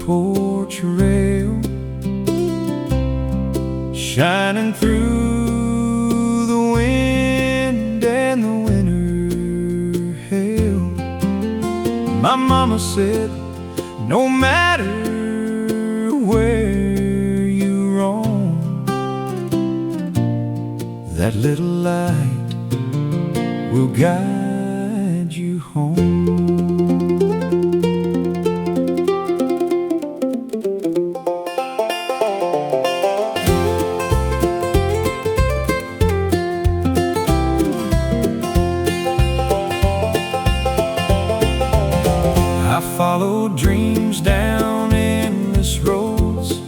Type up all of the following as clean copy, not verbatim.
porch rail, shining through the wind and the winter hail. My mama said, no matter where you roam, that little light will guide you home. I followed dreams down endless roads,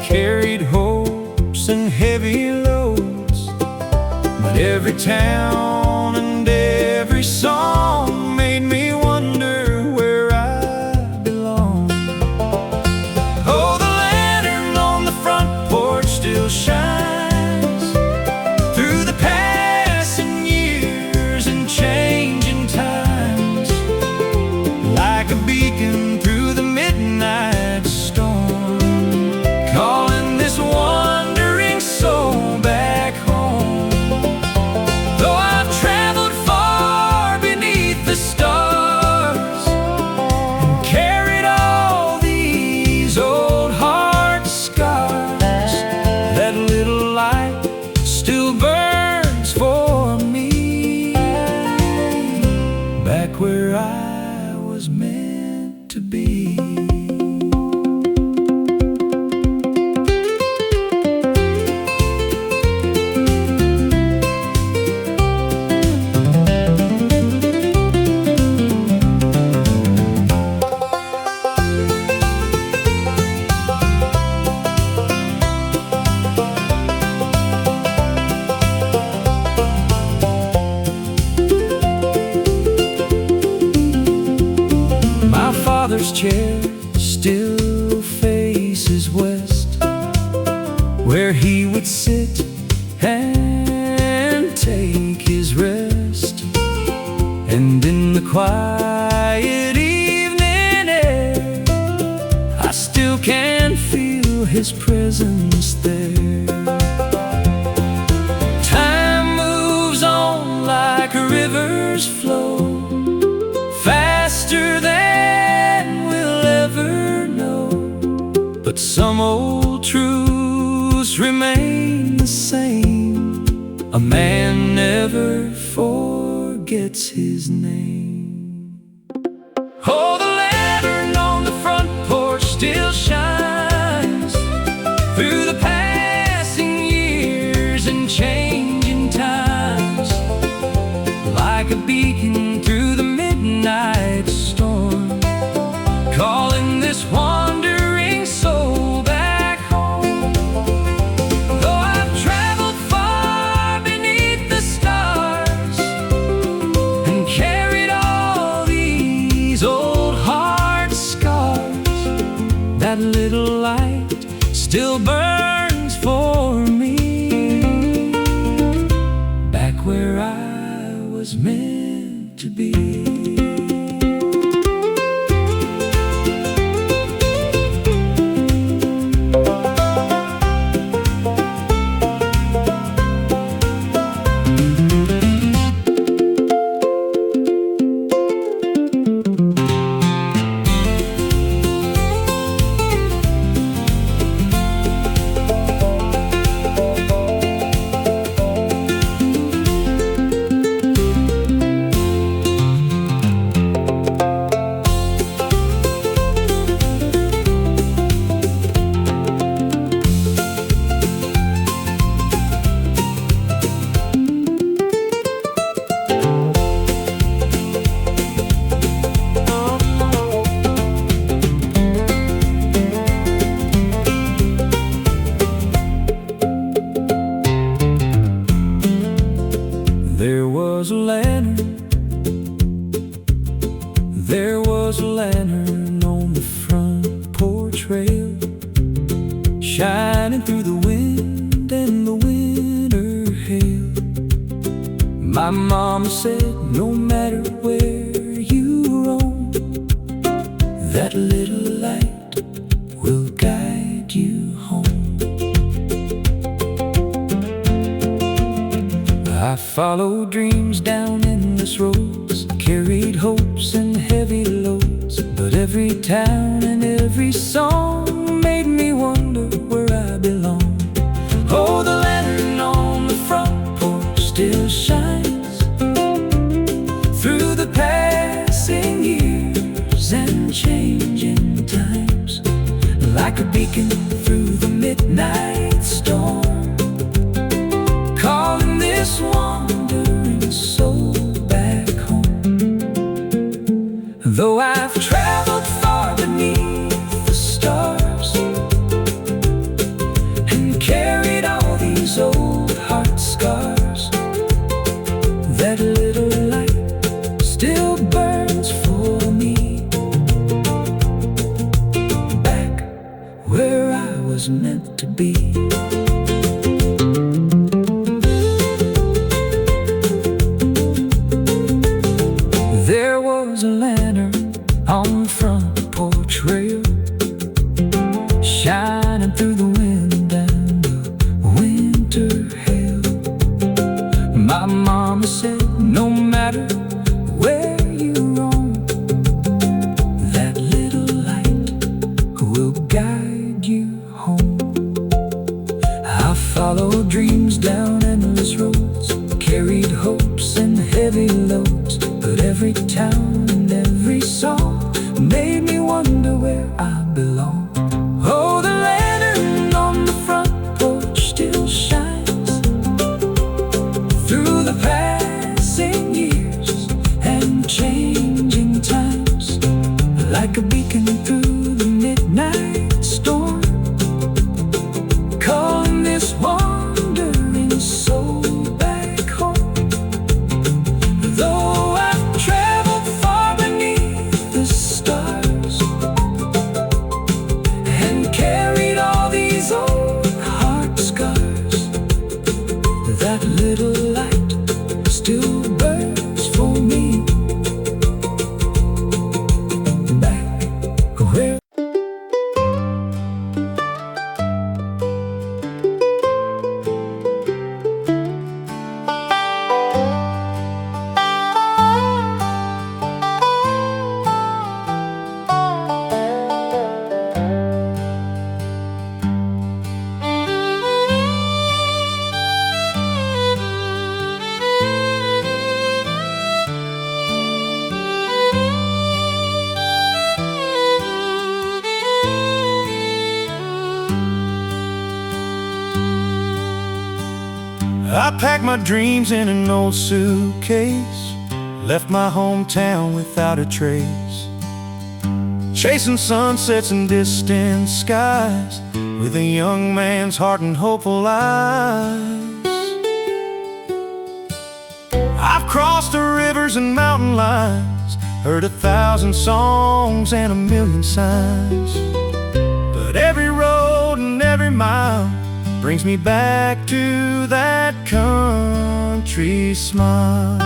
carried hopes and heavy loads, but every town and every song made me wonder where I belong. Oh, the lantern on the front porch still shines through the passing years and changing times, like a beacon through the midnight storm, calling this wandering soul back home. Though I've traveled far beneath the stars and carried all these old heart scars, that little light still burns for me, back where I was meant to be. My father's chair still faces west, where he would sit and take his rest. And in the quiet evening air, I still can feel his presence there. Time moves on like rivers flow, faster than we'll ever know, but some old truths remain the same. A man never forgets his name. Oh, the lantern on the front porch still shines through the passing years and changing times, like a beacon through the midnight storm, calling this wandering soul back home. Though I've traveled far beneath the stars and carried all these old heart scars, that little light still burns for me, back where I was meant to be. There was a lantern, there was a lantern on the front porch rail, shining through the wind and the winter hail. My mama said, no matter where you roam, that little light followed dreams down endless roads, carried hopes and heavy loads, but every town and every song made me wonder where I belong. Oh, the lantern on the front porch still shines through the passing years and changing times, like a beacon through the midnight storm, calling this wandering soul back home. Though I've traveled far beneath the stars and carried all these old heart scars, that little light still burns for me, back where I was meant to be. There was a lantern on the front porch rail, shining through the wind and the winter hail. My mama said, no matter where you roam, that little light will guide you home. I followed dreams down endless roads, carried hopes and heavy loads, but every town and every song made me wonder where I belong. Oh, the lantern on the front porch still shines through the passing years and changing times, like a beacon through the midnight storm, calling this wandering soul back home. Though I've traveled far beneath the stars and carried all these old heart scars, that little light still burns for me, back where I packed my dreams in an old suitcase, left my hometown without a trace, chasing sunsets and distant skies with a young man's heart and hopeful eyes. I've crossed the rivers and mountain lines, heard 1,000 songs and 1,000,000 signs, but every road and every mile brings me back to that country smile.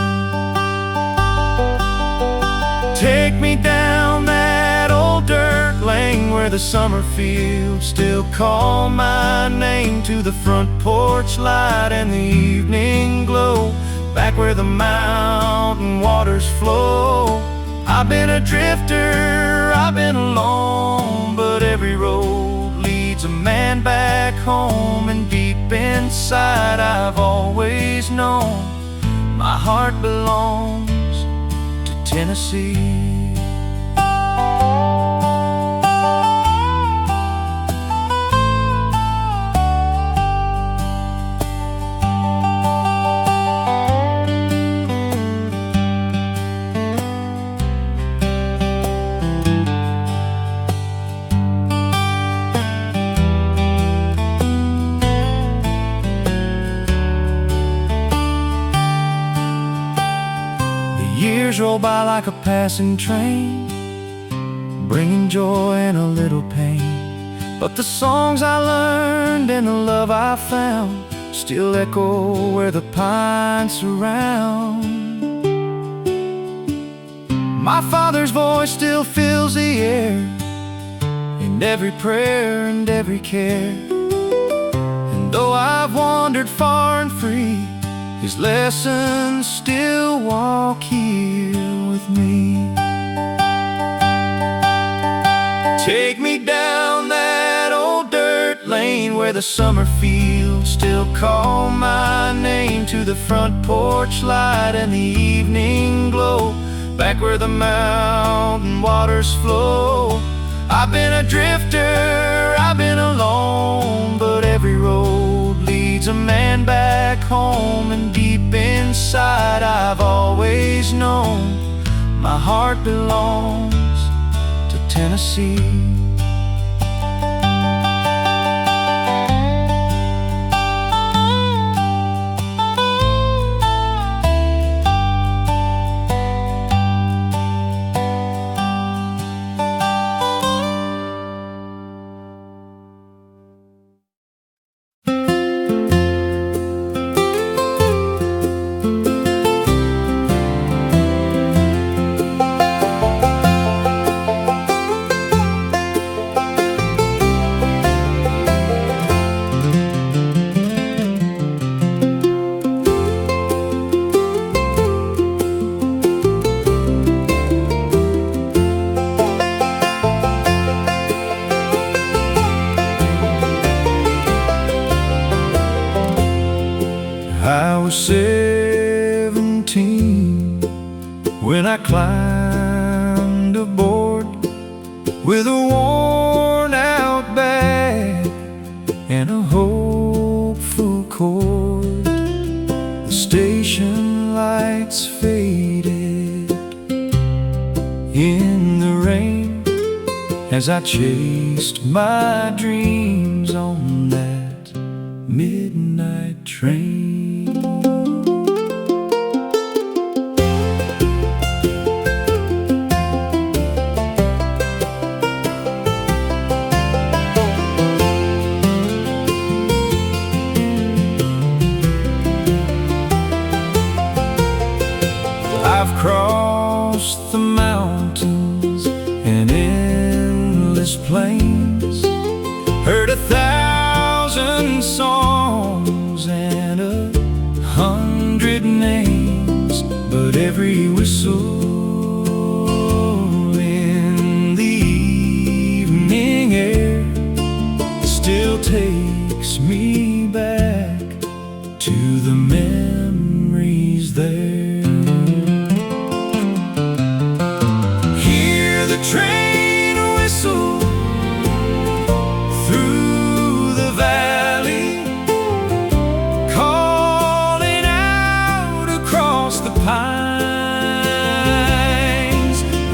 Take me down that old dirt lane where the summer fields still call my name, to the front porch light and the evening glow, back where the mountain waters flow. I've been a drifter, I've been alone, but every road leads a man back home. And deep inside I've always known my heart belongs to Tennessee. Years roll by like a passing train, bringing joy and a little pain, but the songs I learned and the love I found still echo where the pines surround. My father's voice still fills the air, in every prayer and every care. And though I've wandered far and free, His lessons still walk here with me. Take me down that old dirt lane where the summer fields still call my name, to the front porch light and the evening glow, back where the mountain waters flow. I've been a drifter, I've been alone, but every road leads a man back home. And deep inside I've always known my heart belongs to Tennessee. I was 17 when I climbed aboard with a worn-out bag and a hopeful chord. The station lights faded in the rain as I chased my dreams on that midnight train. I've crossed the mountains and endless plains, heard 1,000 songs and 100 names, but every whistle in the evening air still takes me back to the memories there. Train whistle through the valley, calling out across the pines,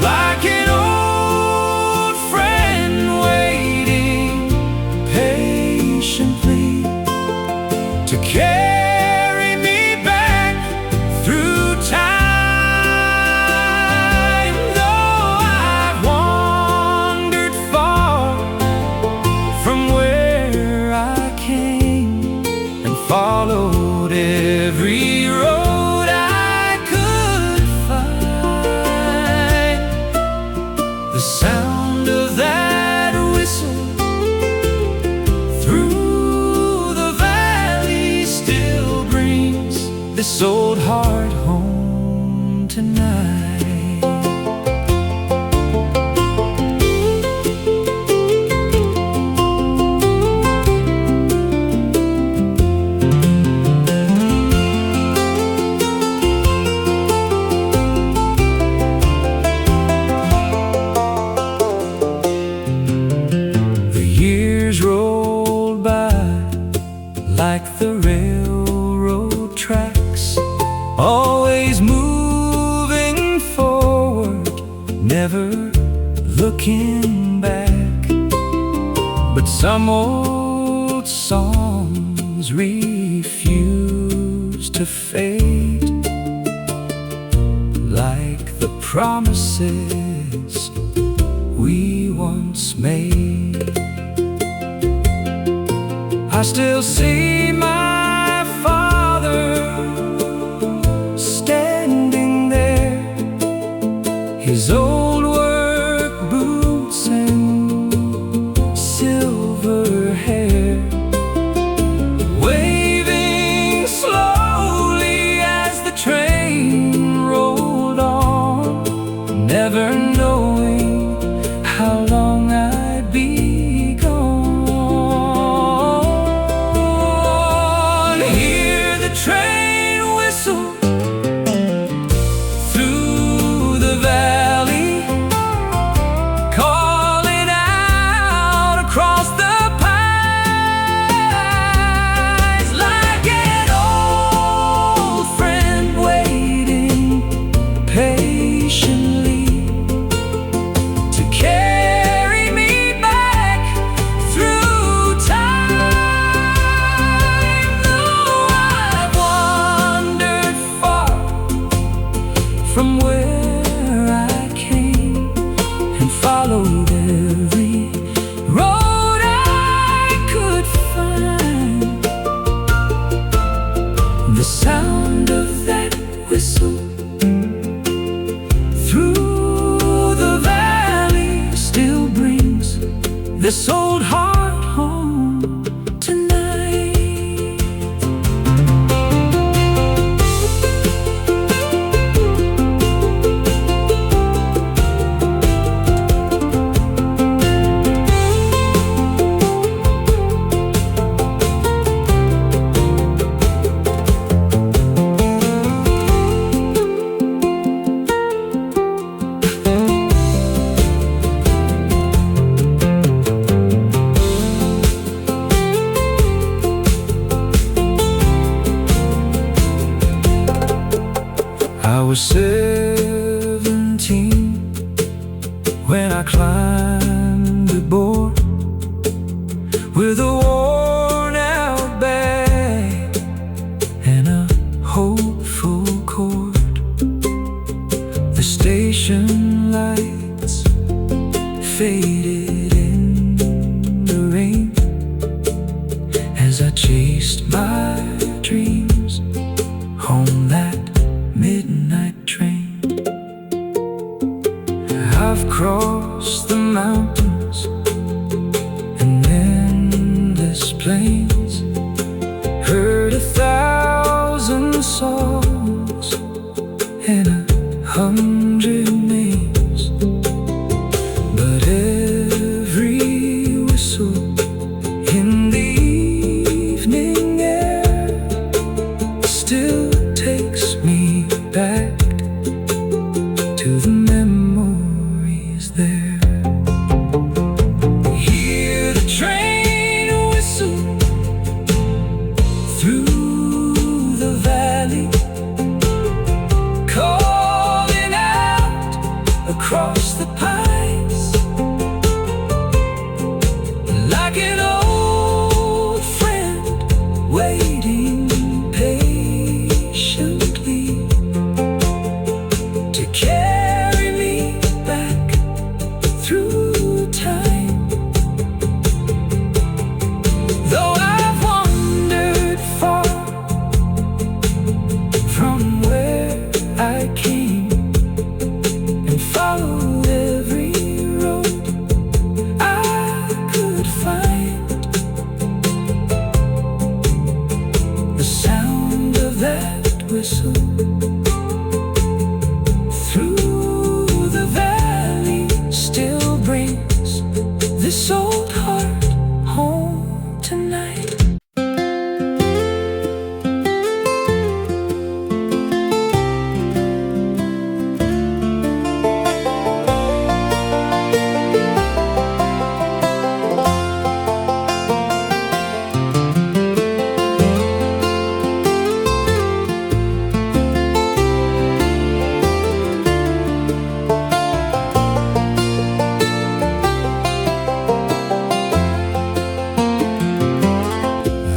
like an old friend waiting patiently to carry me back through time. Followed every road I could find. The sound of that whistle through the valley still brings this old heart home tonight. Rolled by like the railroad tracks, always moving forward, never looking back. But some old songs refuse to fade, like the promises we once made. I still see my father standing there, his old work boots and silver hair, waving slowly this old heart home tonight. I was 17 when I climbed aboard with a worn-out bag and a hopeful chord. The station lights faded in the rain as I chased my dreams home that midnight train. I've crossed the mountains and endless plains, heard 1,000 songs and 100 names, but every whistle in the evening air still takes me back to the memories there. Hear the train whistle through the valley, calling out across the pines like an old friend waiting patiently to carry me back through time. Though I've wandered far from where I came and followed every road I could find, the sound of that whistle through the valley still brings this old heart home tonight.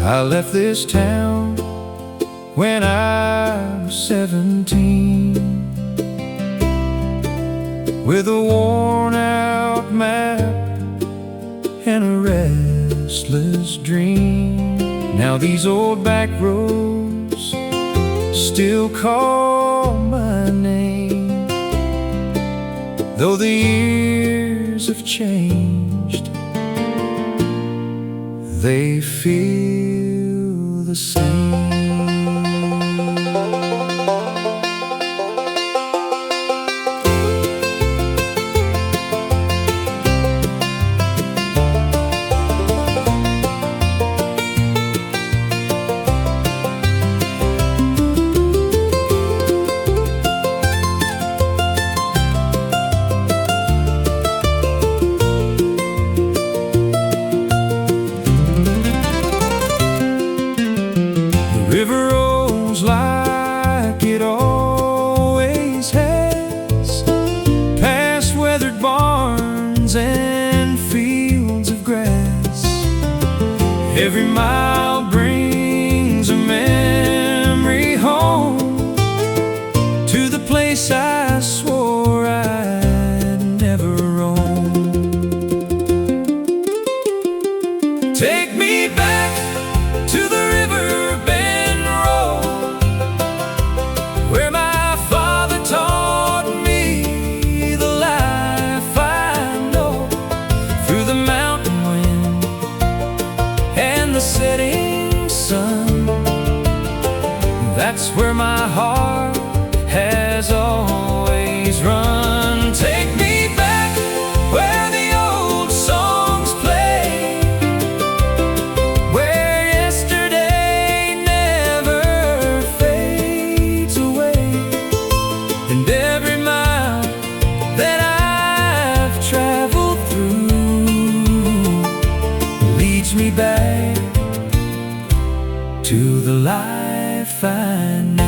I left this town when I was 17 with a worn-out map and a restless dream. Now these old back roads still call my name, though the years have changed, they feel the same. River rolls like it always has, past weathered barns and fields of grass. Every mile brings a memory home to the place I swore I'd never roam. Take me back to the river where my father taught me the life I know, through the mountains me back to the life I knew.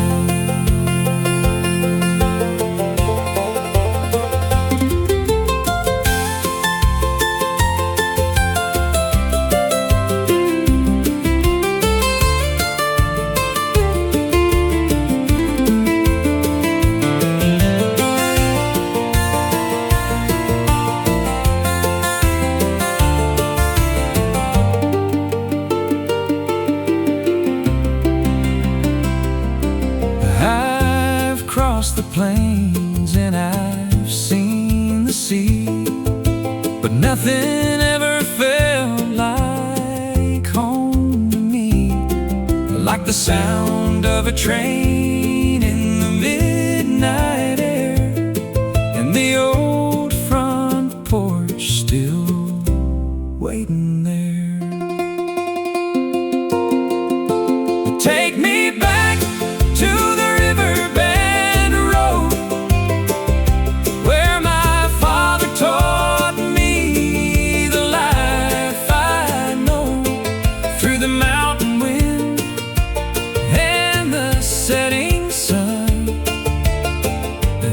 The plains and I've seen the sea, but nothing ever felt like home to me, like the sound of a train in the midnight air, and the old front porch still waiting there. Take me back to the riverbed,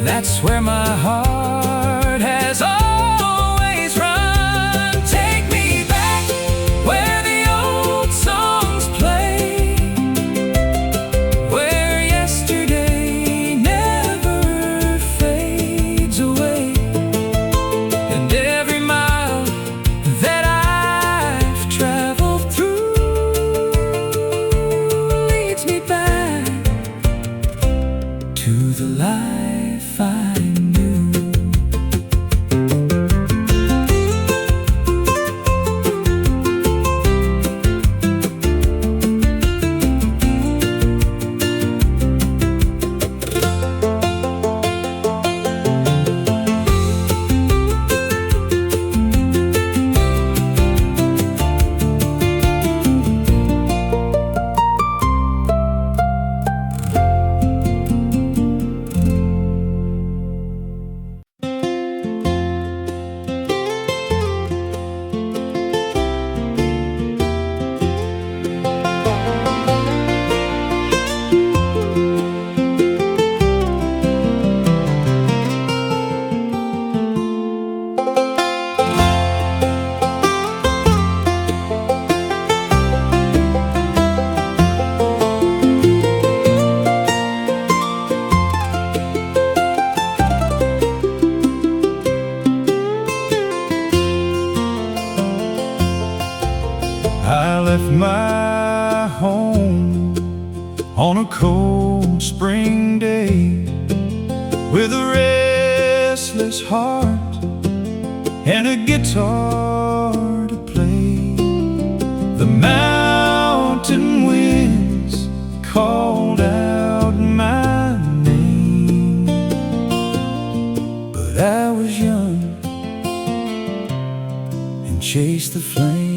that's where my heart has always run. Take me back where the old songs play, where yesterday never fades away, and every mile that I've traveled through leads me back to the life I knew. I left my home on a cold spring day with a restless heart and a guitar to play. The mountain winds called out my name, but I was young and chased the flame.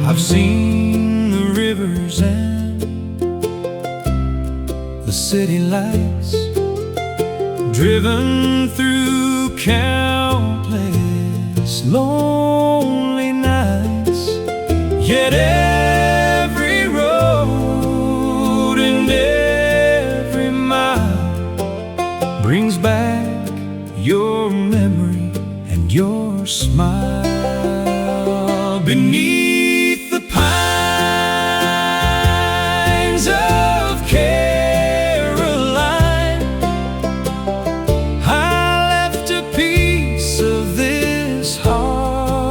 I've seen the rivers and the city lights, driven through countless lonely nights, yet every road and every mile brings back your memory and your smile. Beneath the pines of Caroline, I left a piece of this heart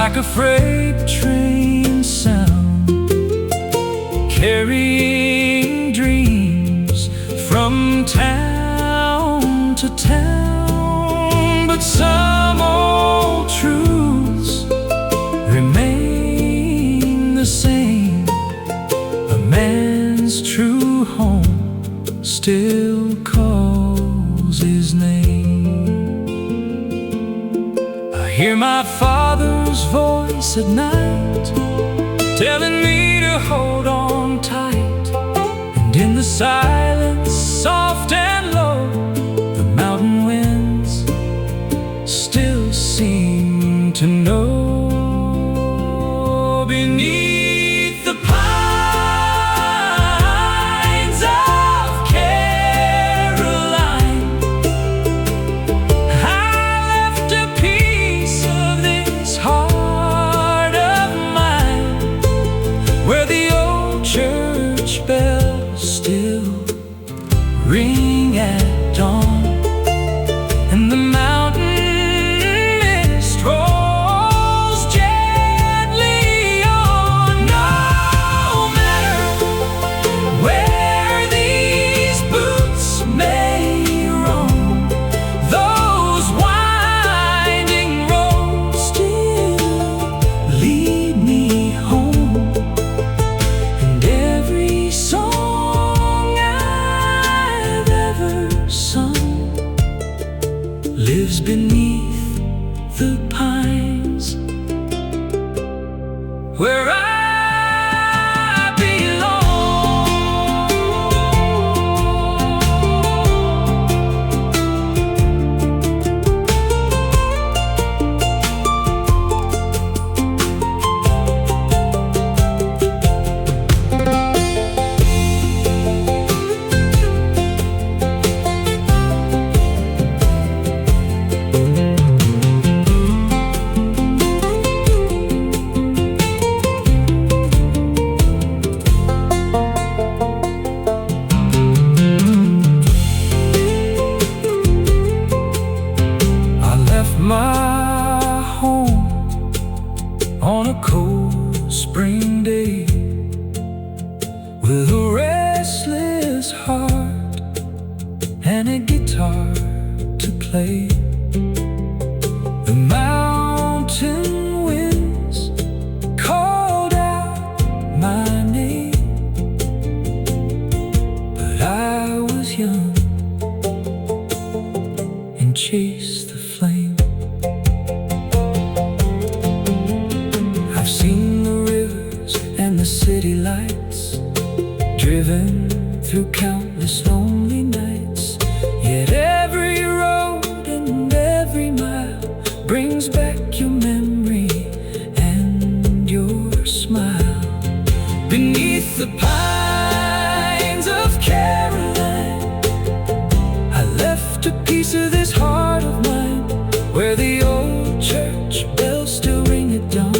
like a freight train sound, carrying dreams from town to town. But some old truths remain the same. A man's true home still calls his name. I hear my father's voice at night, telling me to hold on tight. And in the silence, soft and low, the mountain winds still seem to know. Beneath the pines of Caroline, I left a piece of this heart of mine, where the old church bells still ring at dawn, and the mountain mist rolls gently on. No matter where these boots may roam, those winding roads still lead me home. And every song I've ever sung lives beneath the pines, where I my home on a cold spring day, with a restless heart and a guitar to play. The mountain winds called out my name, but I was young and chased the flame. I've seen the rivers and the city lights, driven through countless lonely nights. Yet every road and every mile brings back your memory and your smile. Beneath the pines of Caroline, I left a piece of this heart of mine, where the old church bells still ring at dawn,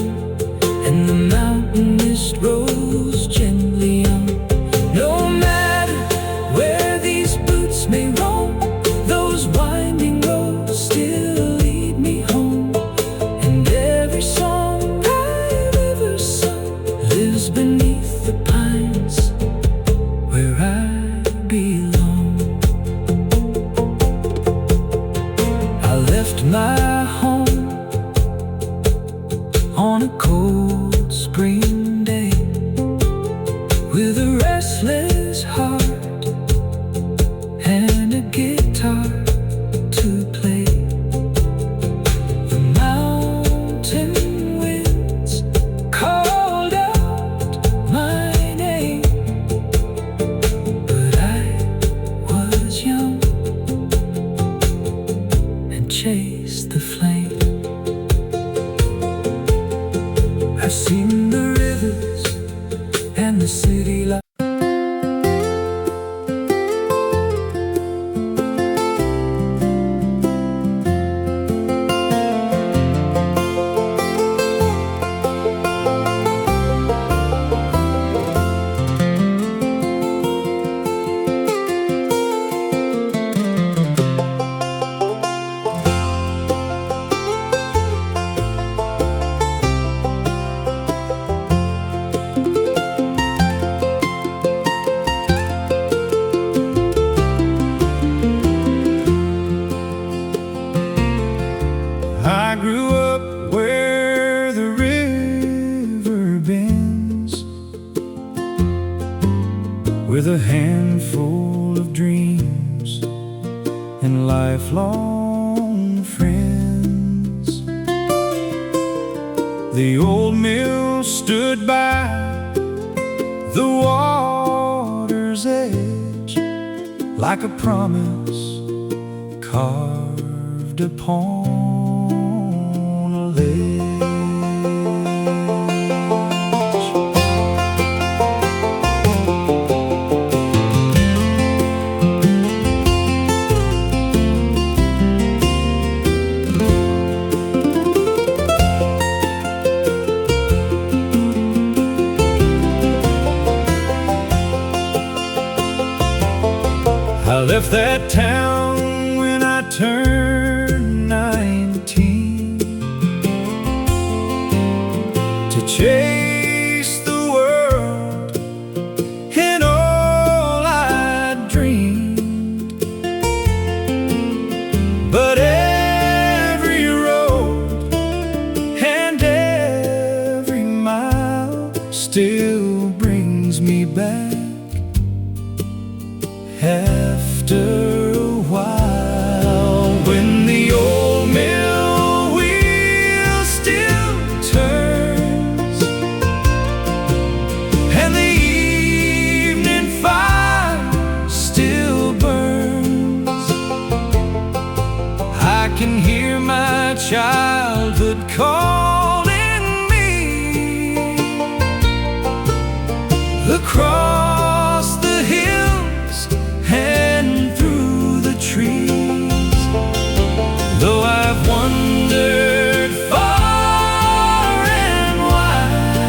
and the mountain mist rolls gently on. No matter where these boots may roam, those winding roads still lead me home. And every song I've ever sung lives beneath the pines, where I belong. I left my home on a cold spring day, with a restless heart and a guitar to play. The mountain winds called out my name, but I was young and chased the flame. I've seen the rivers and the city lights. and lifelong friends. The old mill stood by the water's edge, like a promise carved upon a ledge. I left that town when I turned 19 to chase the world and all I dreamed. But every road and every mile still brings me back. After a while, when the old mill wheel still turns and the evening fire still burns, I can hear my childhood calling me across the hills and through the trees. Though I've wandered far and wide,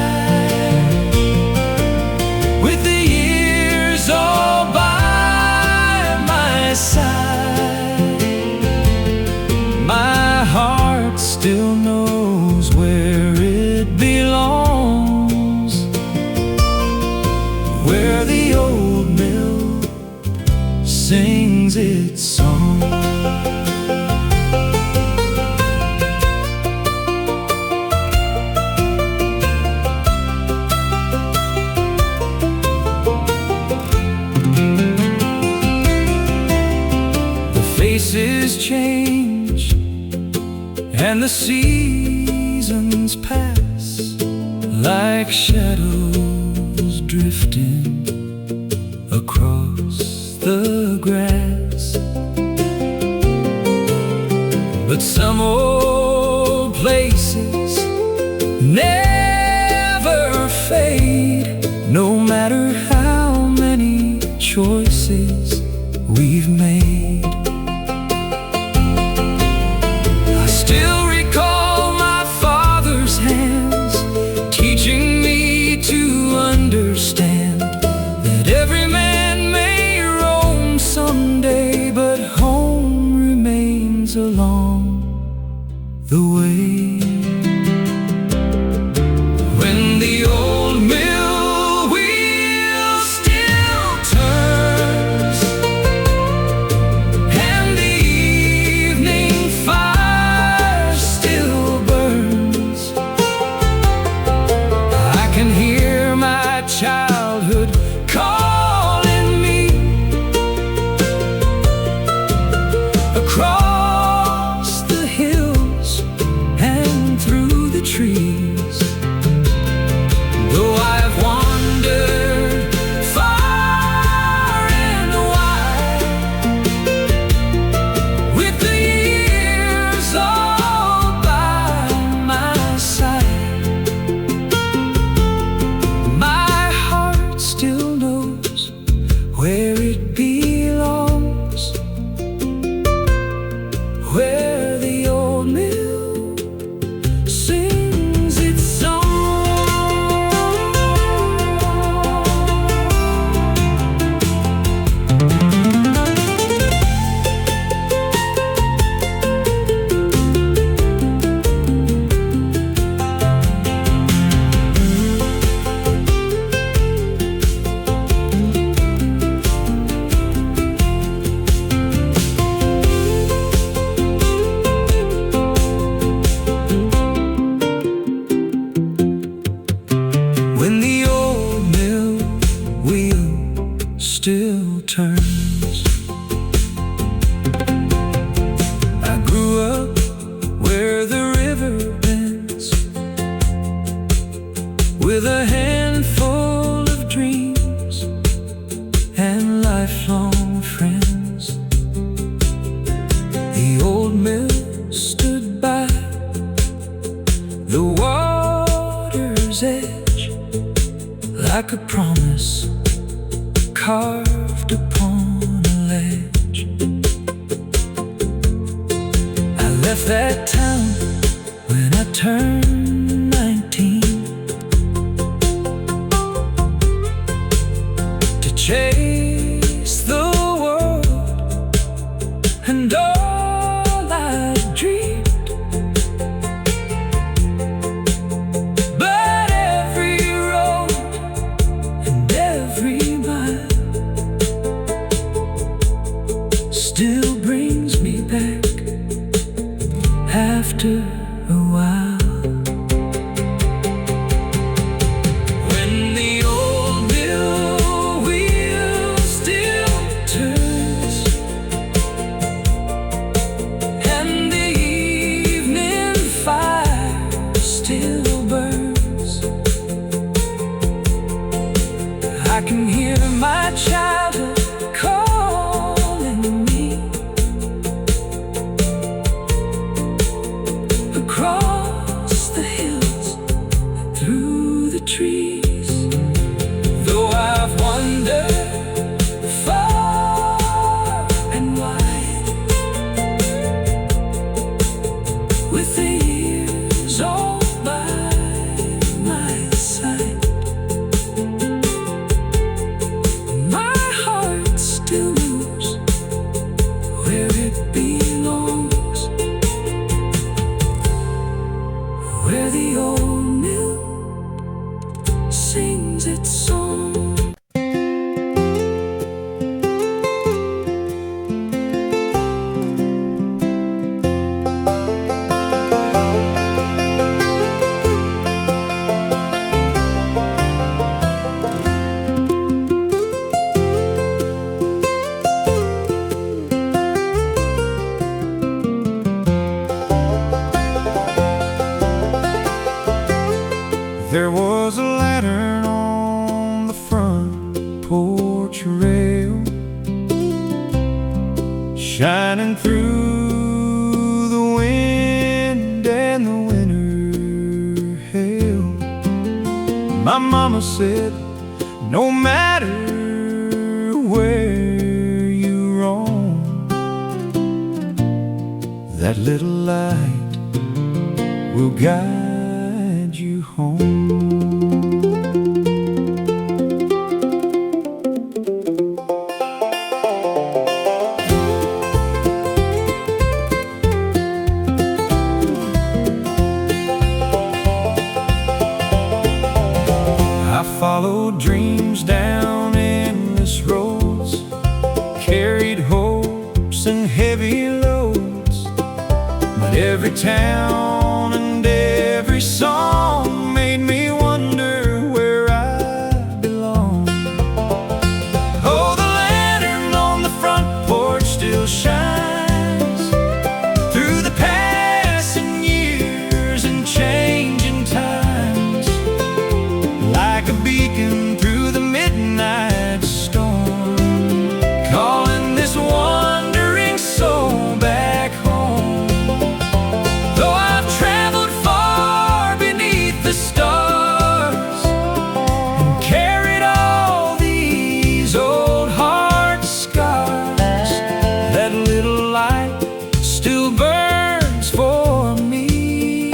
with the years all by my side, my heart still knows where it belongs, where the old mill sings its song. The faces change and the seasons pass like shadows drifting across the grass. But some old places never fade, no matter how many choices we've made. I still recall my father's hands teaching me to understand that every man may roam someday, but home remains along the way. When the old mill wheel still turns and the evening fire still burns, I can hear my childhood calling me across the hills and The old mill stood by the water's edge, like a promise carved upon a ledge. I left that town when I turned 19 to chase the world and all I dreamed. But every road and every mile still brings me back after a while. When the old mill wheel still turns and the evening fire still burns, I can hear my childhood calling me across the hills, through the trees. Though I've wandered far and wide, with the years all by my side, my heart still moves where it belongs, where the old mill sings its song. There was a lantern on the front porch rail, shining through the wind and the winter hail. My mama said, no matter where you roam, that little light will guide you home. I followed dreams down endless roads, carried hopes and heavy loads, but every town and every song made me wonder where I belong. Oh, the lantern on the front porch still shines through the passing years and changing times, like a beacon through the midnight storm, calling this wandering soul back home. Though I've traveled far beneath the stars and carried all these old heart scars, that little light still burns for me,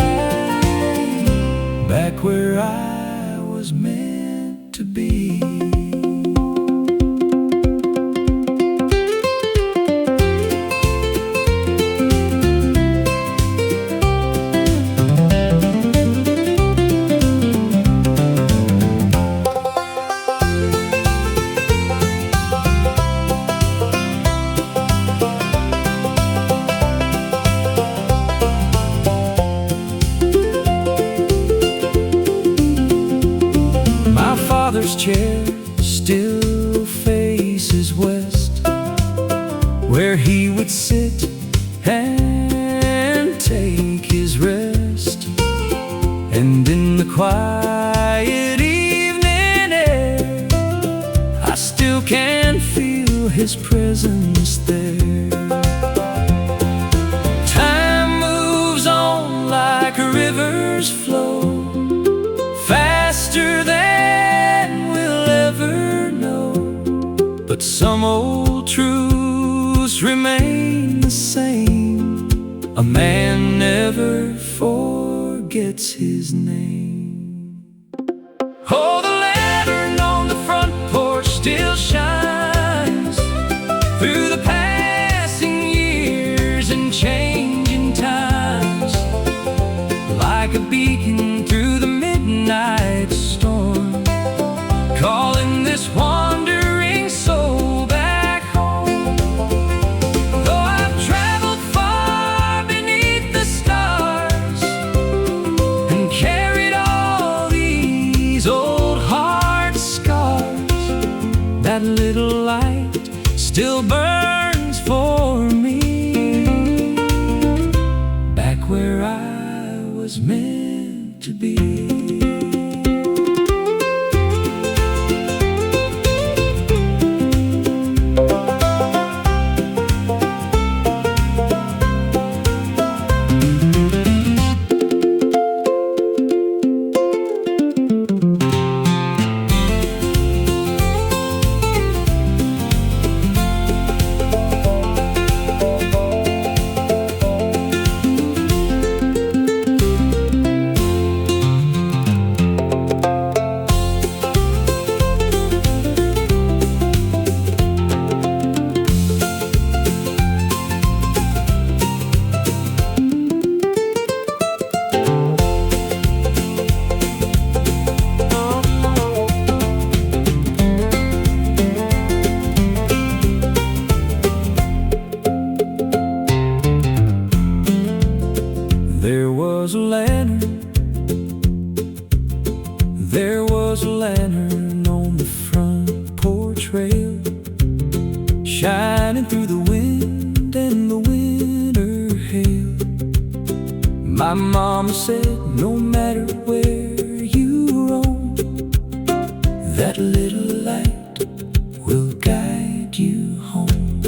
back where I was meant to be. My father's chair still faces west, where he would sit and take his rest. And in the quiet evening air, I still can feel his presence there. A man never forgets his name. Oh, the lantern on the front porch still shines through the passing years and changing times, like a beacon through the midnight storm, calling this wandering soul back home. Though I've traveled far beneath the stars and carried all these old heart scars, that little light still burns for me, back where I was meant to be. There was a lantern on the front porch rail, shining through the wind and the winter hail. My mama said, no matter where you roam, that little light will guide you home.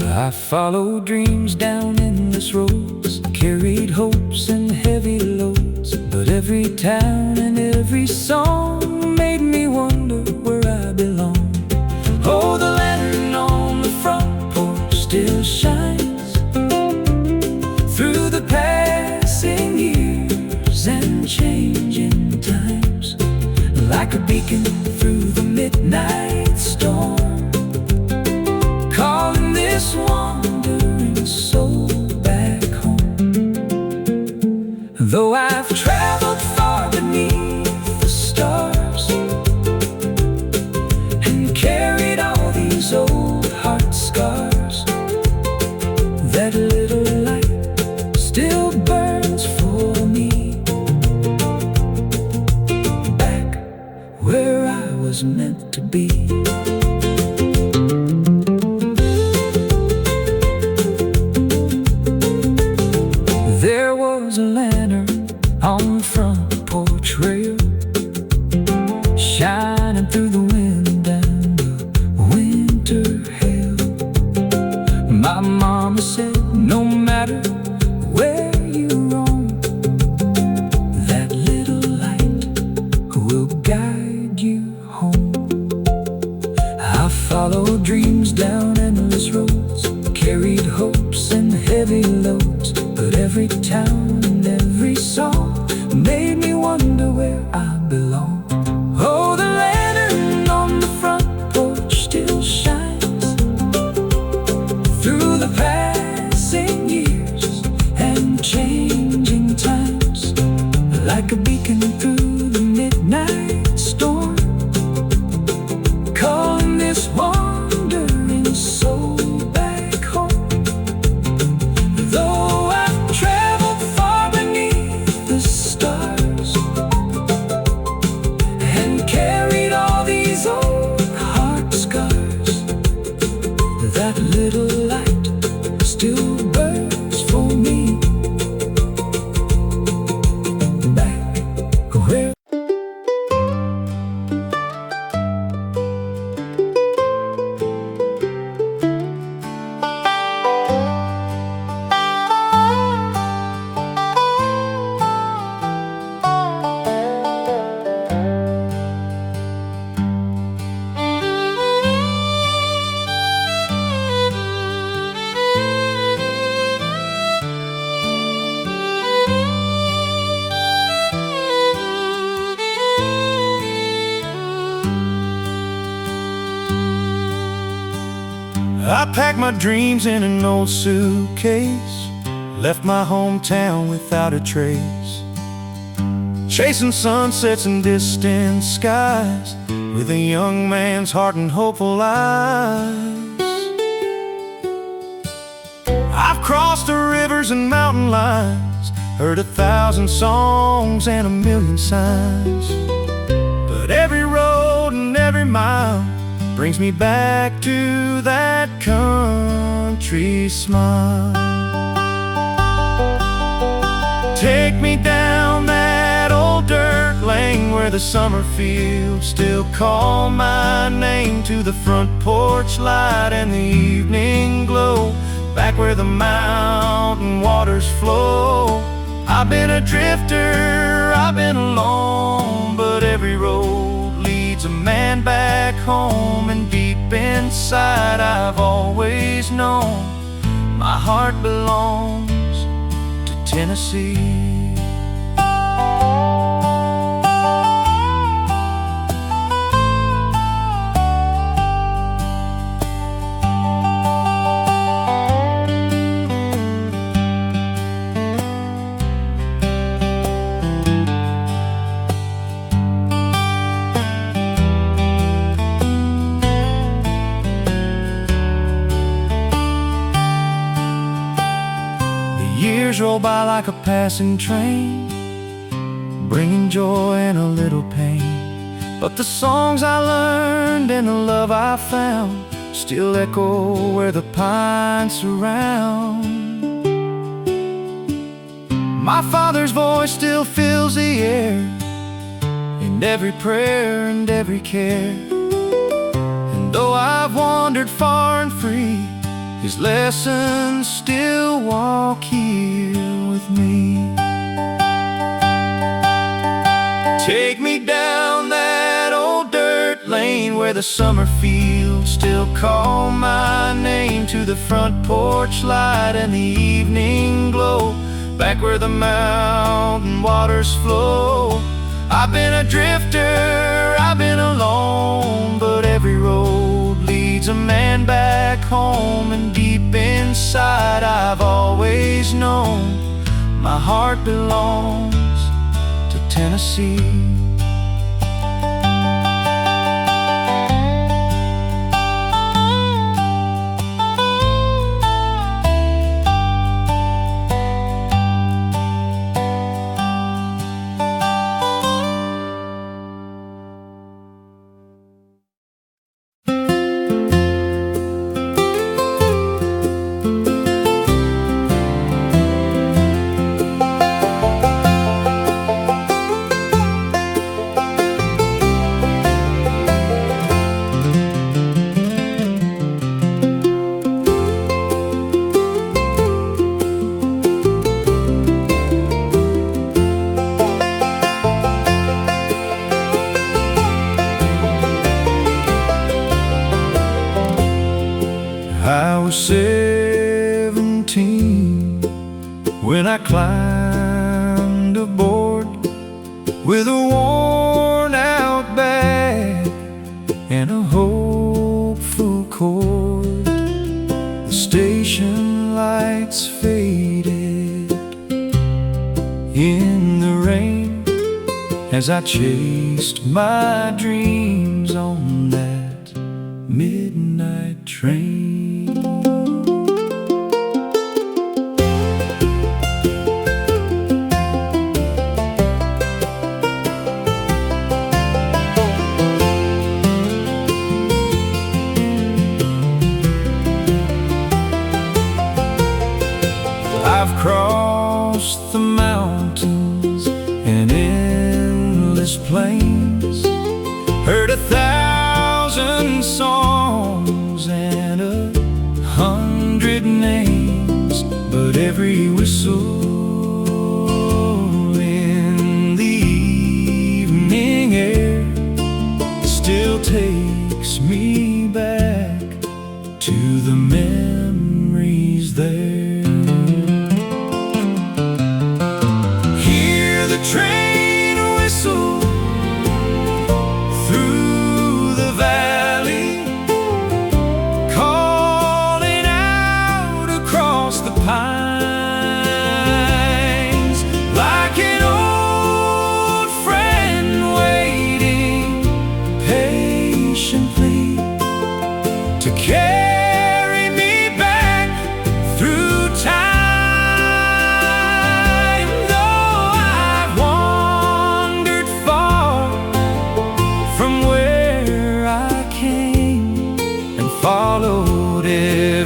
I followed dreams down endless roads, carried hopes and heavy loads, but every town and every song made me wonder where I belong. Oh, the lantern on the front porch still shines through the passing years and changing times, like a beacon through the midnight storm, calling this wandering soul back home. Though I've traveled far beneath the stars and carried all these old heart scars, that little light still burns for me, back where I was meant to be. There was a lantern on the front porch rail, shining through the wind and the winter hail. My mama said, no matter where you roam, that little light will guide you home. I followed dreams down endless roads, carried hopes and heavy loads, but every town and every song made me wonder where I belong. Oh, the lantern on the front porch still shines through the passing years and changing times, like a beacon through the midnight storm, calling this wandering soul back home. Though I've traveled far beneath the stars and carried all these old heart scars, that little light still burns for me, back where I packed my dreams in an old suitcase, left my hometown without a trace, chasing sunsets and distant skies, with a young man's heart and hopeful eyes. I've crossed the rivers and mountain lines, heard 1,000 songs and 1,000,000 signs, but every road and every mile brings me back to that country smile. Take me down that old dirt lane where the summer fields still call my name, to the front porch light and the evening glow, back where the mountain waters flow. I've been a drifter, I've been alone, but every road leads a man back home. And deep inside I've always known my heart belongs to Tennessee. Years roll by like a passing train, bringing joy and a little pain, but the songs I learned and the love I found still echo where the pines surround. My father's voice still fills the air, in every prayer and every care. And though I've wandered far and free, his lessons still walk here with me. Take me down that old dirt lane where the summer fields still call my name, to the front porch light and the evening glow, back where the mountain waters flow. I've been a drifter, I've been alone, but every road leads a man back home. And deep inside I've always known my heart belongs to Tennessee. I was 17 when I climbed aboard with a worn-out bag and a hopeful chord. The station lights faded in the rain as I chased my dreams on that midnight train. I've crossed the mountains and endless plains, heard 1,000 songs and 100 names, but every whistle in the evening air still takes me back to the memories there. Train whistle through the valley, call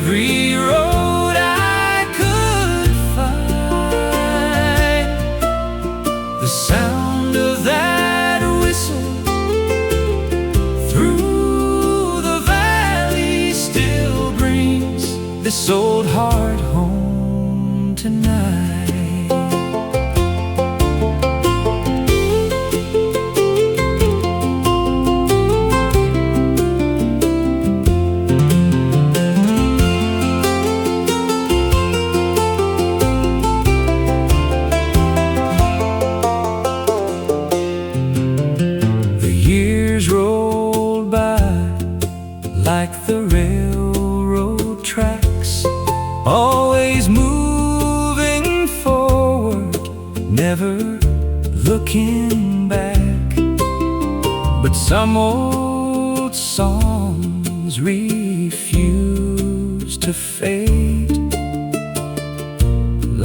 every road I could find. The sound of that whistle through the valley still brings this old heart home tonight. Rolled by like the railroad tracks, always moving forward, never looking back. But some old songs refuse to fade,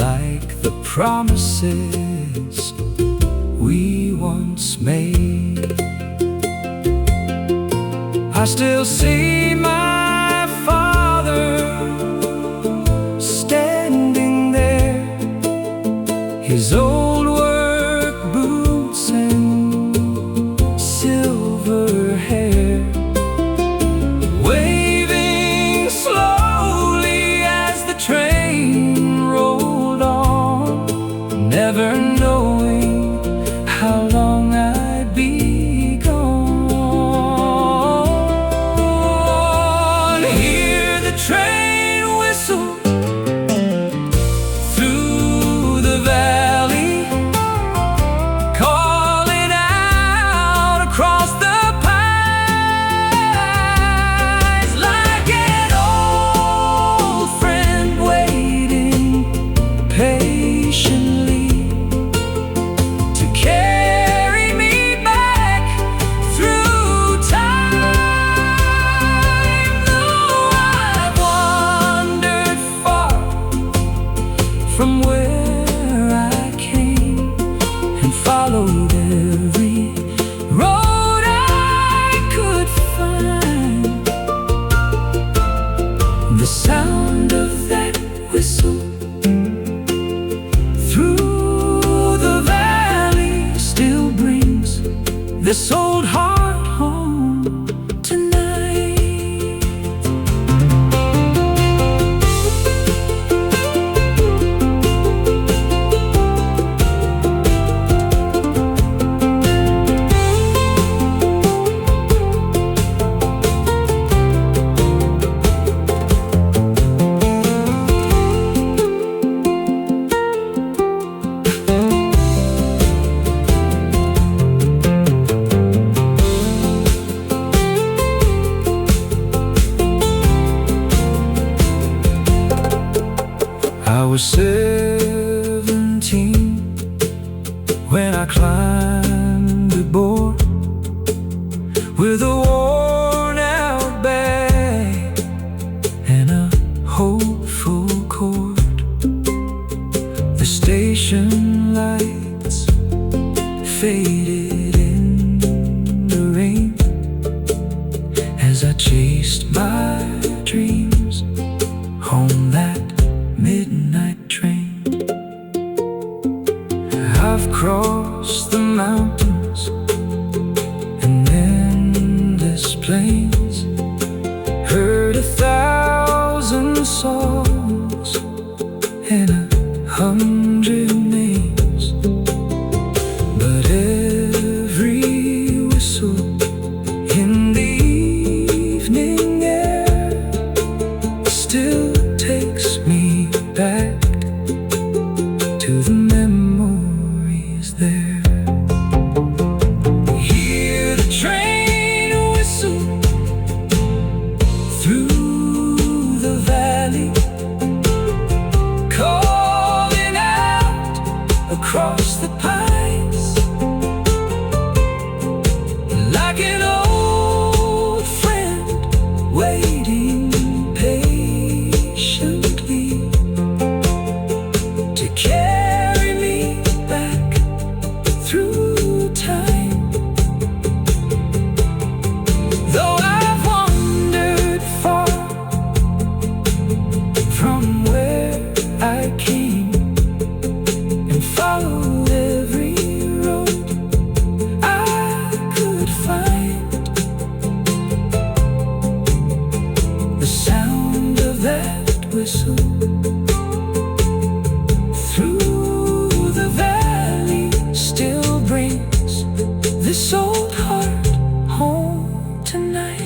like the promises we once made. I still see my father standing there, his old work boots and silver hair, waving slowly as the train rolled on, never knowing how long I'd be gone. Train whistle through the valley, calling out across the pines, like an old friend waiting patiently to carry me back through time. From where I came and followed every road I could find, the sound of that whistle through the valley still brings this old heart home tonight. I was 17 when I climbed aboard with a worn-out bag and a hopeful chord. The station lights faded in the rain as I chased my dreams home that midnight train. I've crossed the mountains and endless plains, heard 1,000 songs and 100 names, but every whistle in the evening air still takes me back to the memories there. Hear the train whistle through the valley, calling out across the pines, like an old friend waiting patiently from where I came and followed every road I could find. The sound of that whistle through the valley still brings this old heart home tonight.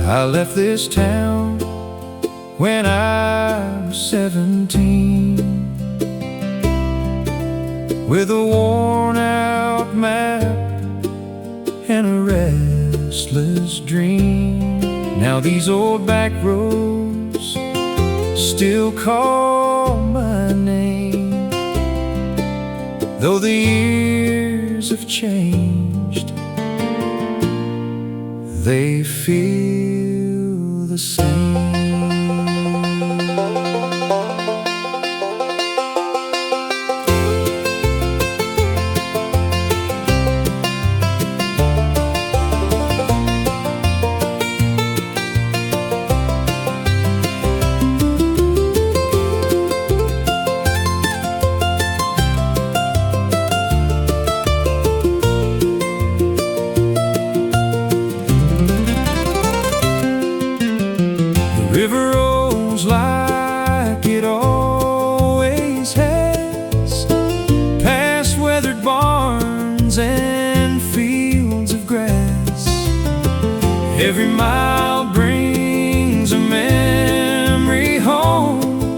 I left this town when I was 17, with a worn-out map and a restless dream. Now these old back roads still call my name, though the years have changed, they feel the same. River rolls like it always has, past weathered barns and fields of grass. Every mile brings a memory home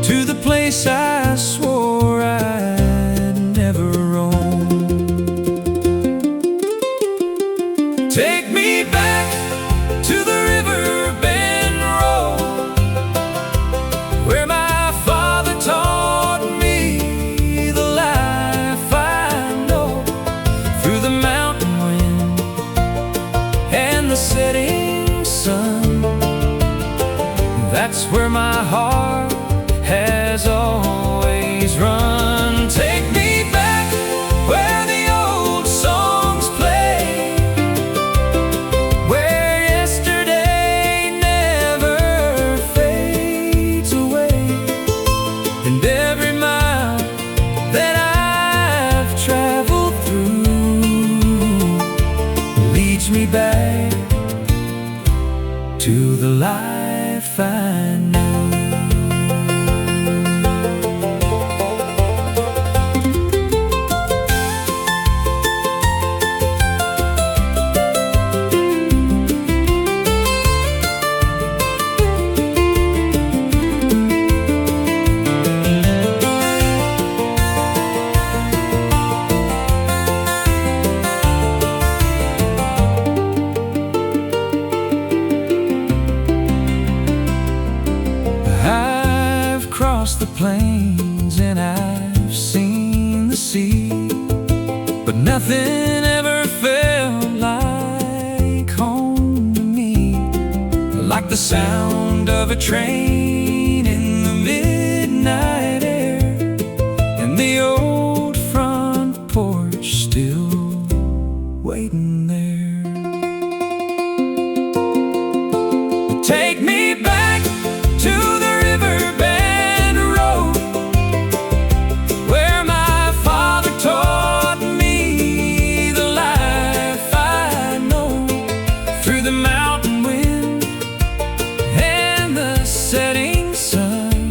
to the place I swore I'd never roam. Take me back to the river where my father taught me the life I know, through the mountain wind and the setting sun. That's where my heart has always run. Take me back where the old songs play, where yesterday never fades away. And every mile that I've traveled through leads me back to the life I knew. I've crossed the plains and I've seen the sea, but nothing ever felt like home to me, like the sound of a train in the midnight air, and the old front porch still waiting there. Take me back to the riverbed road, where my father taught me the life I know, through the mountain wind and the setting sun.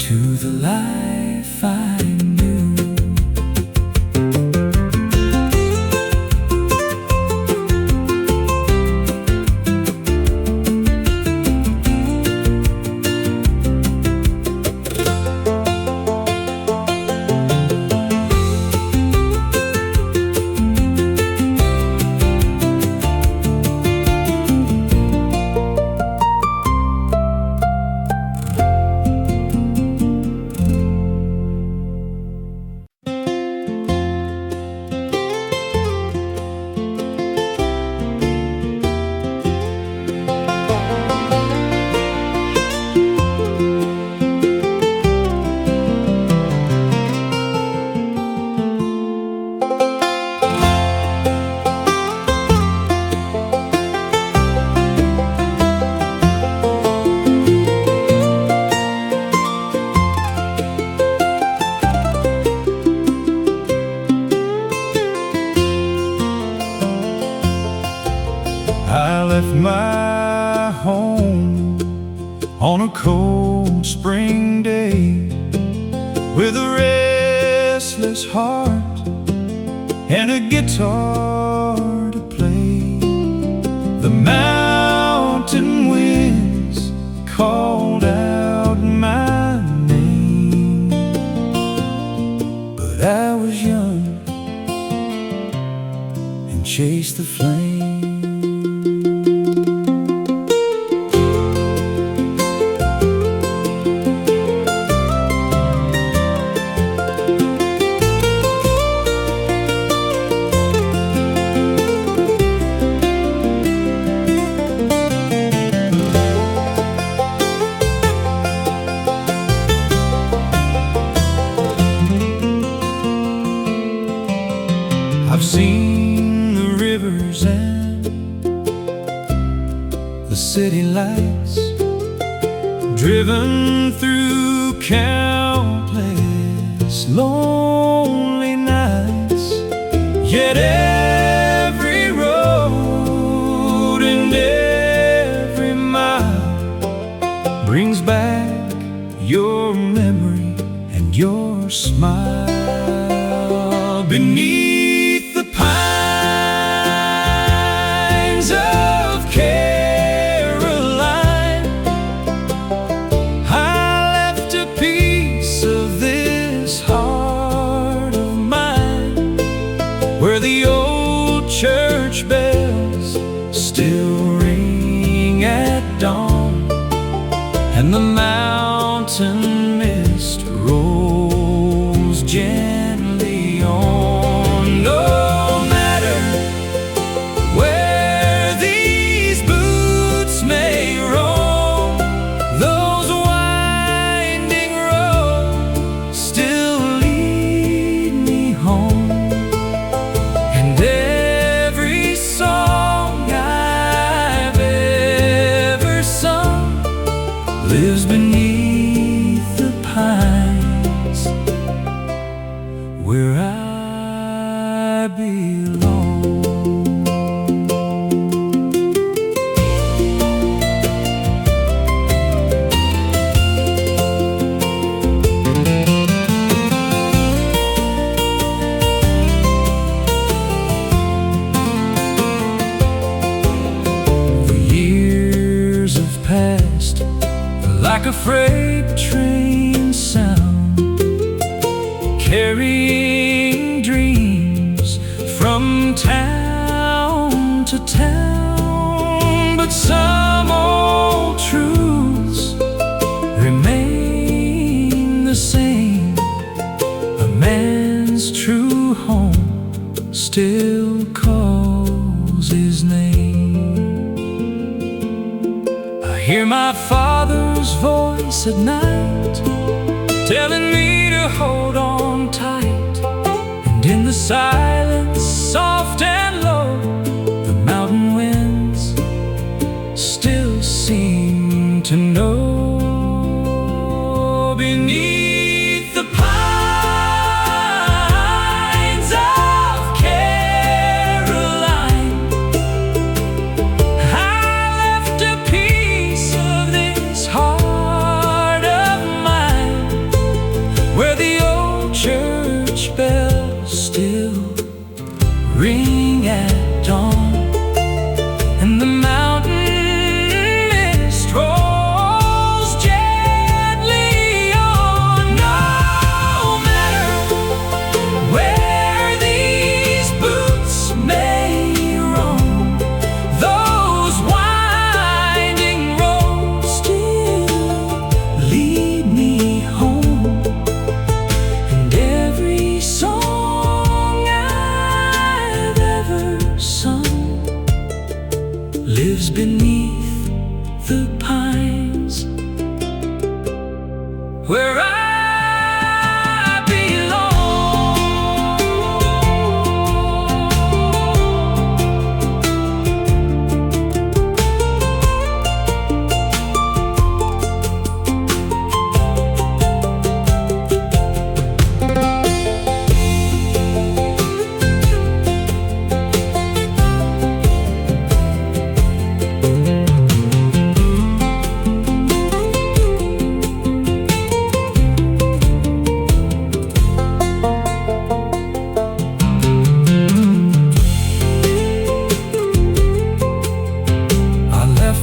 to the life I knew. I left my home on a cold spring day with a restless heart and a guitar to play. The mountain winds called out my name, but I was young and chased the flame. I've seen the rivers and the city lights, driven through countless lonely nights. Yet every road and every mile brings back your memory and your smile. Beneath the pines of Caroline, I left a piece of this heart of mine, where the old church bells still ring at dawn, and the mountain mist rolls gently on. No matter where these boots may roam, those winding roads still lead me home, and every song I've ever sung lives beneath the pines where I belong. The years have passed like a freight train sound, carrying dreams from town to town. But some old truths remain the same. A man's true home still calls his name. I hear my father's voice at night, telling me to hold on tight. And in the silence, soft and low, the mountain winds still seem to know. Beneath the pines of Caroline, I left a piece of this heart of mine, where I belong.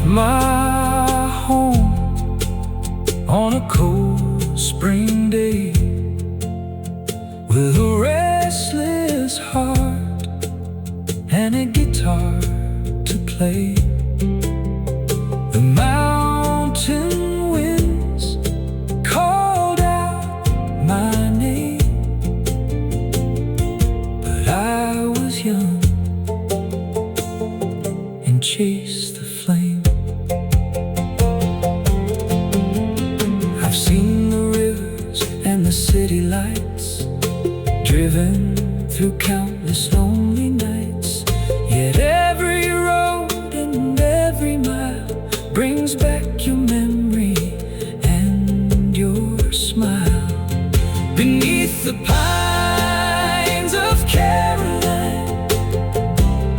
My home on a cold spring day, with a restless heart and a guitar to play. The mountain winds called out my name, but I was young and chased the flame. I've seen the rivers and the city lights, driven through countless lonely nights. Yet every road and every mile brings back your memory and your smile. Beneath the pines of Caroline,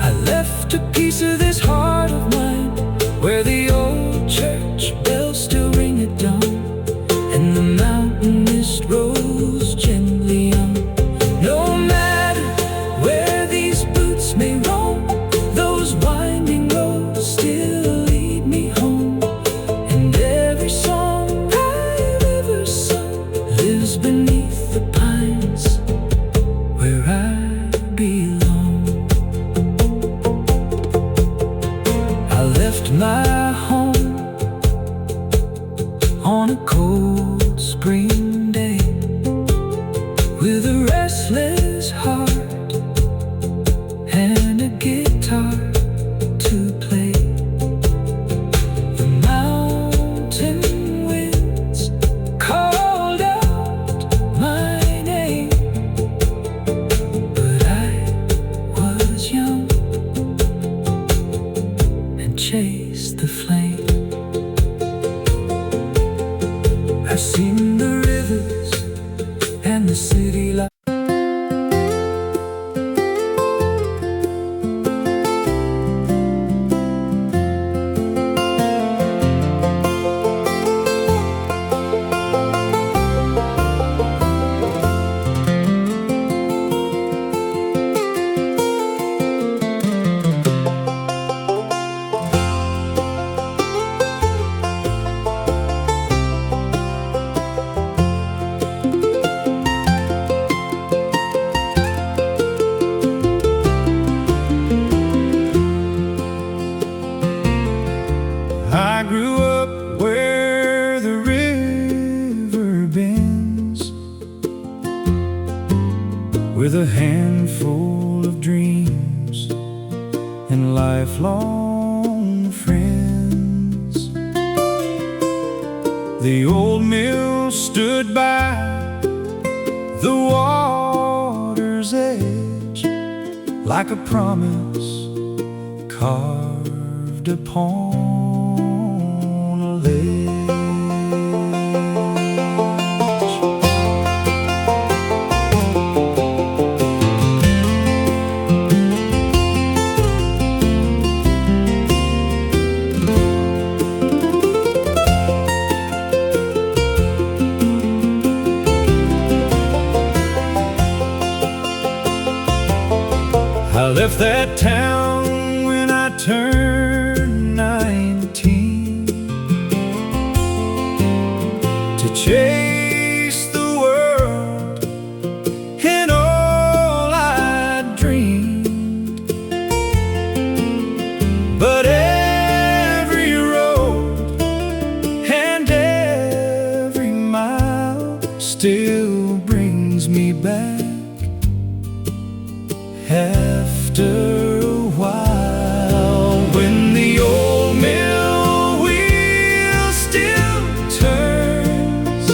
I left a piece of this heart of mine, where the old church bells still ring at dawn, and the mountain mist rolls gently on. No matter where these boots may roam, those winding roads still lead me home. And every song I've ever sung lives beneath the pines, where I belong. I left my home on a cold spring day, with a restless heart and a guitar to play. The mountain winds called out my name, but I was young and chased the flame. I've seen the rivers and the city lights. I grew up where the river bends, with a handful of dreams and lifelong friends. The old mill stood by the water's edge, like a promise carved upon a ledge. I left that town when I turned 19 to chase the world and all I dreamed. But every road and every mile still brings me back. After a while, when the old mill wheel still turns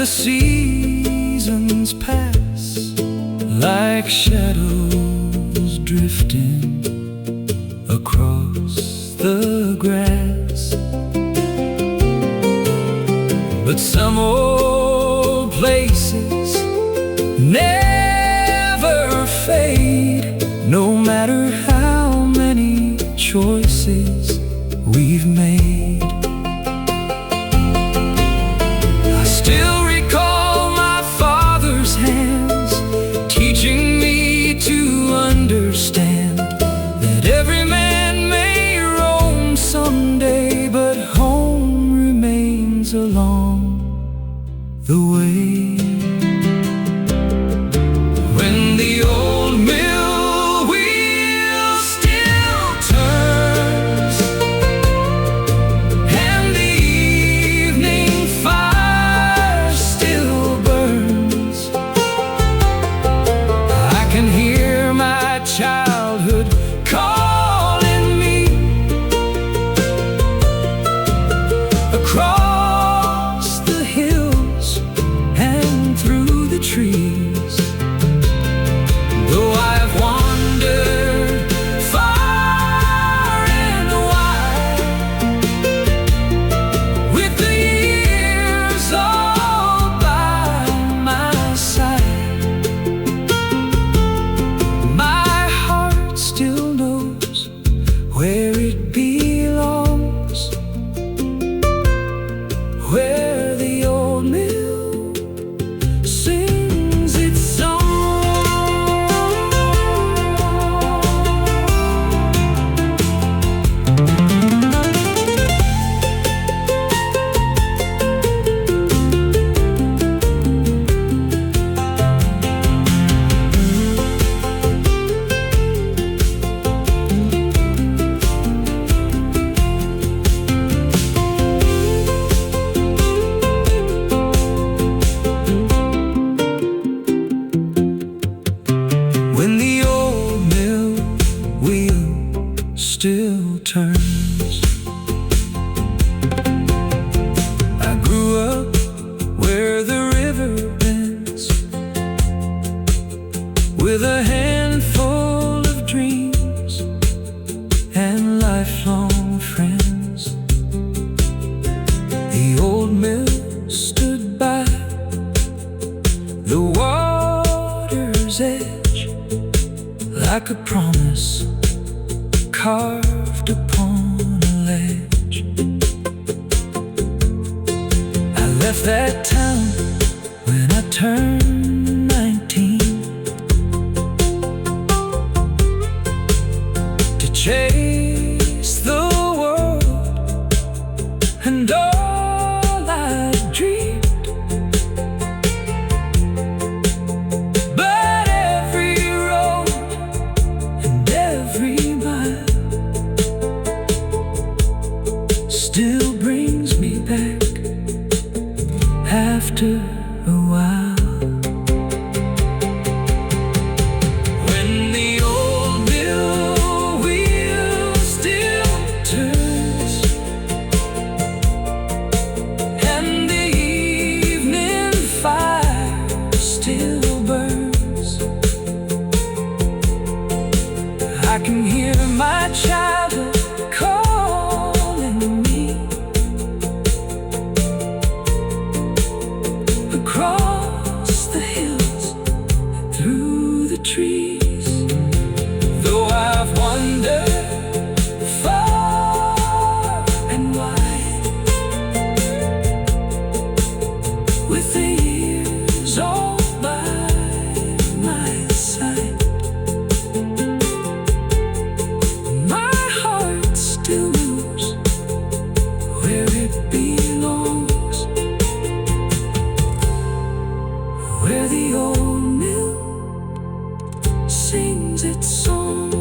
the seasons pass like shadows drifting across the grass. But some old places never fade, no matter how many choices we've made. I still recall my father's hands teaching me to understand that every man may roam someday, but home remains along the way. When the old mill wheel still turns and the evening fire still burns, I can hear my childhood calling me across the hills and through the trees. Though I've wandered far and wide, with the years all by my side, my heart still knows where it belongs, where the old mill sings its song. When the old mill wheel still turns, I grew up where the river bends, with a handful of dreams and lifelong friends. The old mill stood by the water's edge, like a promise carved upon a ledge. I left that town when I turned 19 to chase the world and all I dreamed. But every road and every mile still brings me back after a while. When the old mill wheel still turns and the evening fire still burns, I can hear my childhood calling me across the hills, through the trees. Though I've wandered far and wide, with the years all by my side, my heart still knows where it belongs.